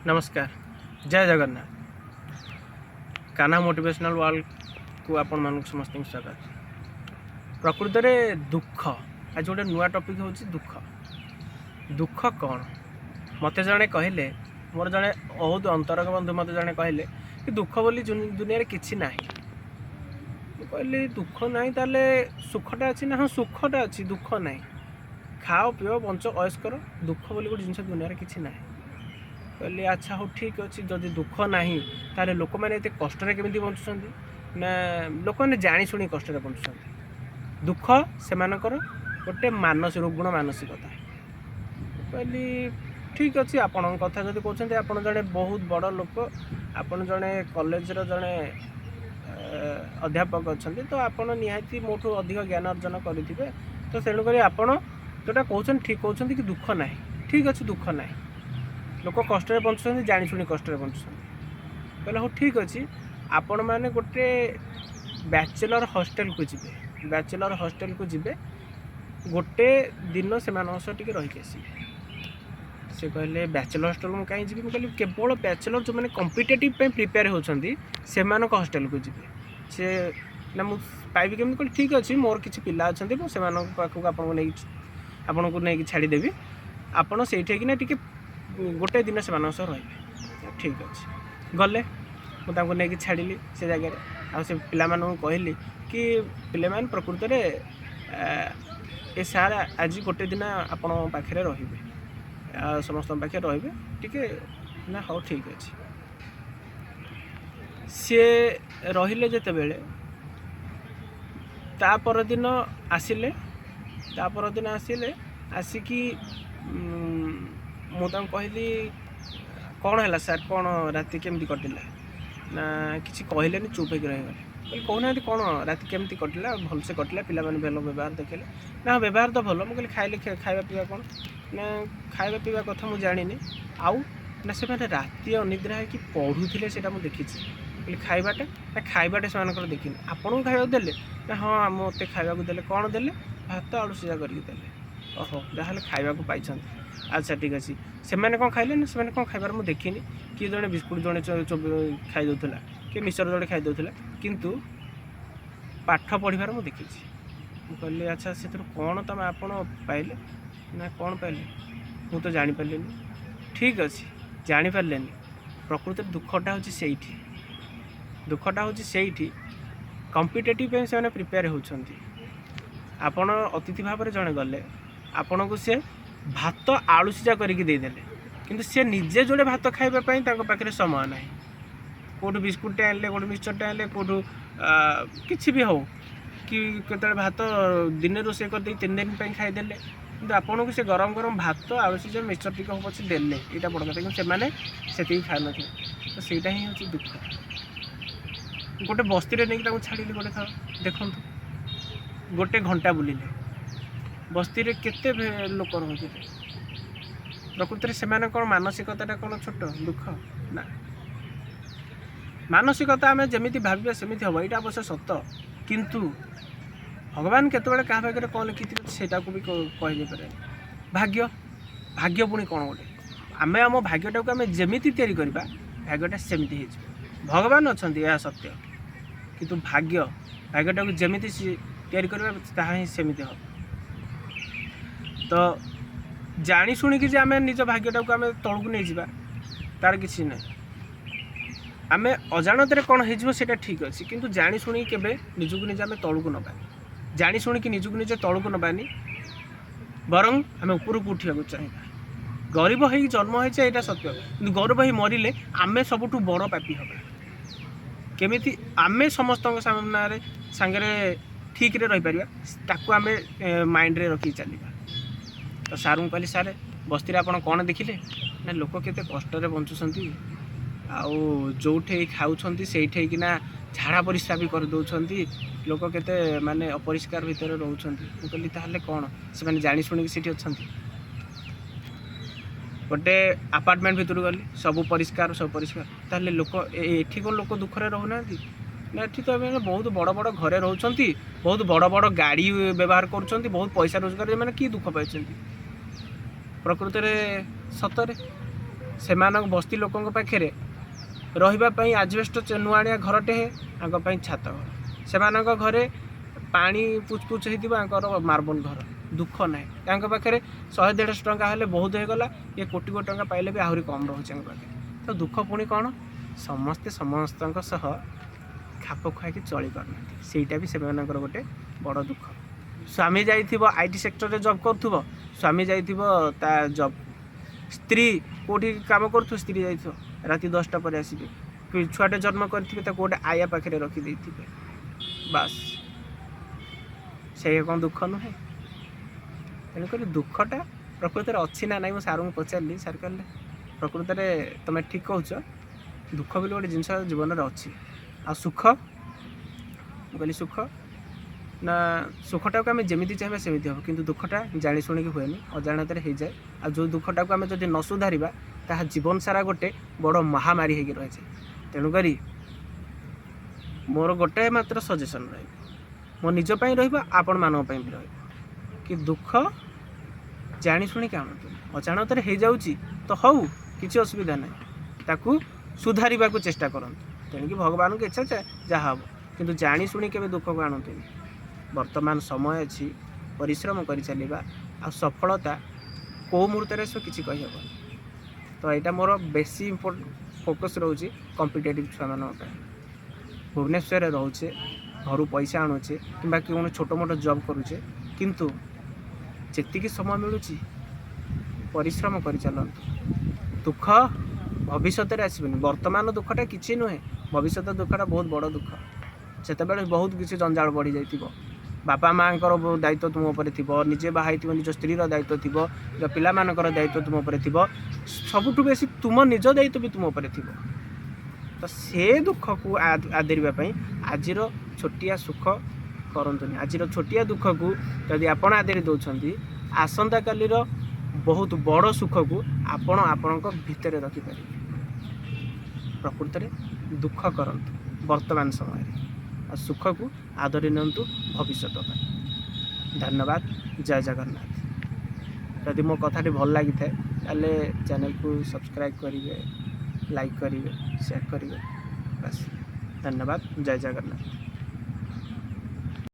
नमस्कार। जय Jagannath. Kanha motivational world को आपण मान समस्त स्वागत। प्रकृत में दुख आज गोटे नुआ टॉपिक हूँ दुख। दुख कौन मत जड़े कहले मोर जड़े बहुत अंतरंग बंधु मत जड़े कहले कि दुख बोली दुनिया किसी ना। कहली दुख ना ताले सुखटा अच्छी ना। हाँ सुखटा अच्छी दुख ना। खाओ पिओ बंच अयस कर दुख बोली गोटे जिन दुनिया किसी ना। कहली अच्छा हो ठीक अच्छे जदि दुख ना ताले लोक मैंने ये कष्ट केमी बंचुंट ना लोक मैंने जाशुणी कष्ट बंचुंट। दुख से गोटे मानसिक रुग्ण मानसिकता। कहली ठीक अच्छे आपण कथा जब कहते आप जड़े बहुत बड़ लोक आप जड़े कॉलेजर जड़े अध्यापक अच्छा तो आपड़ निहाती मोठू अधिक ज्ञान अर्जन करेंगे। तो तेणुक आपड़ जोटा कहते ठीक कहते कि दुख ना ठीक अच्छे दुख ना लोक कष्ट बंचुंट जाशुणी कष्ट बंचुंट। कहले हाँ ठीक अच्छे आपण मैंने गोटे बैचलर हॉस्टल को जी बैचलर हॉस्टल को जी गोटे दिन से रही आसवे। से कहले बैचलर हॉस्टल में कहीं जी कहली केवल बैचलर जो मैंने कॉम्पिटिटिव प्रिपेयर होती से हॉस्टल को जी से ना मुझे पाइबी केमी कहली ठीक अच्छे मोर किसी पिला अच्छा से पाखक आपन को नहीं छाड़देवी आपड़ से टी गोटे दिन से रही ठीक अच्छे गले मुझे नहीं छाड़ी से जगह आ से पिला कहली कि पिले मान प्रकृत में सार आज गोटे दिन आपण पाखे रे समस्त पाखे रे टी ना हाँ ठीक अच्छे सी रे जिते बड़े तापर दिन आसिले आसिकी मुझे कहली कौन है सार कौन राति केमती कटिला ना किसी कहले चुप हो रहीगले कहना कौन राति केमती कटिला भलसे कटिला पिला भल व्यवहार देखले ना व्यवहार तो भल मुझे खाइले खाଇବା पीवा कौन ना खाଇବା पीवा कथा मुझे जानी आउ ना से मैंने राति अनिद्रा है कि पढ़ुले से देखी कहली खाइबाटा ना खाइबाटा से देखी आपन को खाइबा देले ना हाँ मत खाइबा देले कौन देले भात आलू सीझा करके देले ओहो जहाँ खाइबा को पाई। अच्छा ठीक अच्छे से कौन खाइले ना से कौन खाइबार मुझे देखनी किए जड़े बिस्कुट जड़े खाई दूला कि मिक्सर जड़े खाई दूला किंतु पाठ पढ़ार मुझे देखी। कहली अच्छा से कौन तुम आपड़ पाइले ना कौन पाइले मुझे तो जापारे ठीक अच्छे जापारे प्रकृत दुखटा हूँ से दुखटा हूँ से कॉम्पिटिटिव से प्रिपेयर होती आपण अतिथि भाव में जड़े गले आपण को सी भात आलू सीझा करके देदेले किंतु सी निजे जोड़े भात खाइबापी पाखे समय ना कौटू बिस्कुटे आनले कौटू मिक्सचरटे आनले कौटू किसी भी हो कि केतले भात दिन रोषे कर 3 दिन खाईदे कि आपन को से गरम गरम भात आलू सीझा मिक्सचर टी हम पचे देले यहाँ बड़ कथा कि खाई न तो सहीटा ही हूँ दुख। गोटे बस्ती नहीं छाड़ी गोटे थर देखु गोटे घंटा बुलिले बस्ती रे केते लोक रही प्रकृत में से कौन मानसिकता कौन छोट दुख ना मानसिकता आम जमी भाव सेमती हम यहाँ अवश्य सत किंतु भगवान केतबेले क्या भाग्य कौन लिखी सेटा को भी कही पारे भाग्य भाग्य पुणी कौन गोटे आम आम भाग्यटा को आम जमीती तैयारी करवा भाग्यटा सेमती हो भगवान अच्छा यह सत्य किंतु भाग्यटा को जमीती तैयारी करवा ही सेमती हम तो जानी शुणी कि आम निज भाग्यटा को आम तौक नहीं जावा तार किसी ना आम अजाणत कौन हो ठीक अच्छे किंतु जानी शुणी केवे निजक निजे आम तौक नवा जानी शुणी निजक निजे तौक नवानी बरं आम उपरक उठा चाहिए गरीब हो जन्म होइछे एटा सत्य कि गरीब हो मरिले आमे सबुठु बड़ पापी हबा केमिति आमे समस्त सामने सांगरे ठीक रे रही परिबा ताकू आमे माइंड रे रखी चलिबा। तो सार कहली सारे बस्ती आपड़ कौन देखिले ना लोक केते कष्ट बंचुंट आउ जोठे खाऊँच से झाड़ा परिस्रा भी कर दौरान लोक केते माने अपरिष्कार भितर रोचंती कहली ताहले कौन से जानी शुणी सीठी अच्छा गोटे आपार्टमेंट भितर गली सब परिष्कार ताहले लोक एठी कौन लोक दुखरे रहना ना एठी तो बहुत बड़ बड़ घरे रोचंती बहुत बड़ बड़ गाड़ी व्यवहार करुँच बहुत पैसा रोजगार मैंने कि दुख पाई प्रकृत में सतरे सेमानक बस्ती लोकों पाखे रही आजबेस्ट नुआणिया घरटे हे छात घर सेमानक घरे पानी पुचपुच होकर मार्बल घर दुख ना पाखे 100-150 टंका हेल्ले बहुत होगला ये कोटी कोटी टंका पाइले भी आहरी कम रोचे पाखे तो दुख पुणी कौन समस्ते समस्त खाप खुआई चली पारना सेटा भी से गोटे बड़ दुख स्वामी जाइथिबो आईटी सेक्टर रे जॉब करथुबो स्वामी जाइथिबो ता जॉब स्त्री कोठी काम करथु स्त्री जाइथिबो राति 10टा पर आसीबे छुआटे जन्म करथिबे ता कोटे आया पाखे रखी देथिबे बस से कौन दुख नुहे तेणुक दुखटा प्रकृत में अच्छी ना ना सार को पचारि सार कहले प्रकृत में तुम ठीक कह दुख भी गोटे जिनस जीवन में अच्छी आ सुख कहली सुख ना सुखटा को आम जमी चाहिए सेमती हम किंतु दुखटा जाणी शुणी हुए अजाणत हो जाए आ जो दुखटा को आम जब न सुधारिबा ताहा जीवन सारा गोटे बड़ महामारी हो रही है तेणुक मोर गोटे मात्र सजेसन रही मो निज पाई रहिबा आपण मानव पाई भी रहिबा कि दुख जाणी शुणी आनतु अजाणत हो जाऊँगी तो हऊ किसी असुविधा ना ताकू सुधारिबा को चेष्टा करंतु तेणुक भगवान की इच्छा जहाँ हम किंतु जाणी शुणी के दुख को आणतु वर्तमान समय अच्छी परिश्रम कर चलवा आ सफलता कौ मुहूर्त से किसी कहीहब तो यहाँ मोर बेसी फोकस रोचे कॉम्पिटिटिव छुआ मान भुवनेश्वर रोचे घर पैसा आणुचे कि कौन छोट मोट जॉब करुचे किंतु जी समय मिलूँ परिश्रम कर चलतु दुख भविष्य आसबनी वर्तमान दुखटा किसी नुहे भविष्य दुखटा बहुत बड़ दुख से बहुत किसी जंजाल बढ़ी जाइए बापा माँ दायित्व तुम उपर थी निजे बाहर निज स्त्री दायित्व थी पिला मानकर दायित्व तुम उपर थी सबुठ बेसी तुम निज दायित्व भी तुम उपर थी तो से दुख को आदरवाई आज छोटिया सुख करतुनि आज छोटिया दुख को यदि आपण आदरी दौरान आसंता काली बहुत बड़ सुख को आपण आपण भितर रखिपारे प्रकृत में दुख करंतु वर्तमान समय आ सुख को आदरी नियंतु भविष्य धन्यवाद जय जगन्नाथ यदि मो कथाटी भल लगी थाले चैनल को सब्सक्राइब करेंगे लाइक करेंगे शेयर करेंगे बस धन्यवाद जय जगन्नाथ।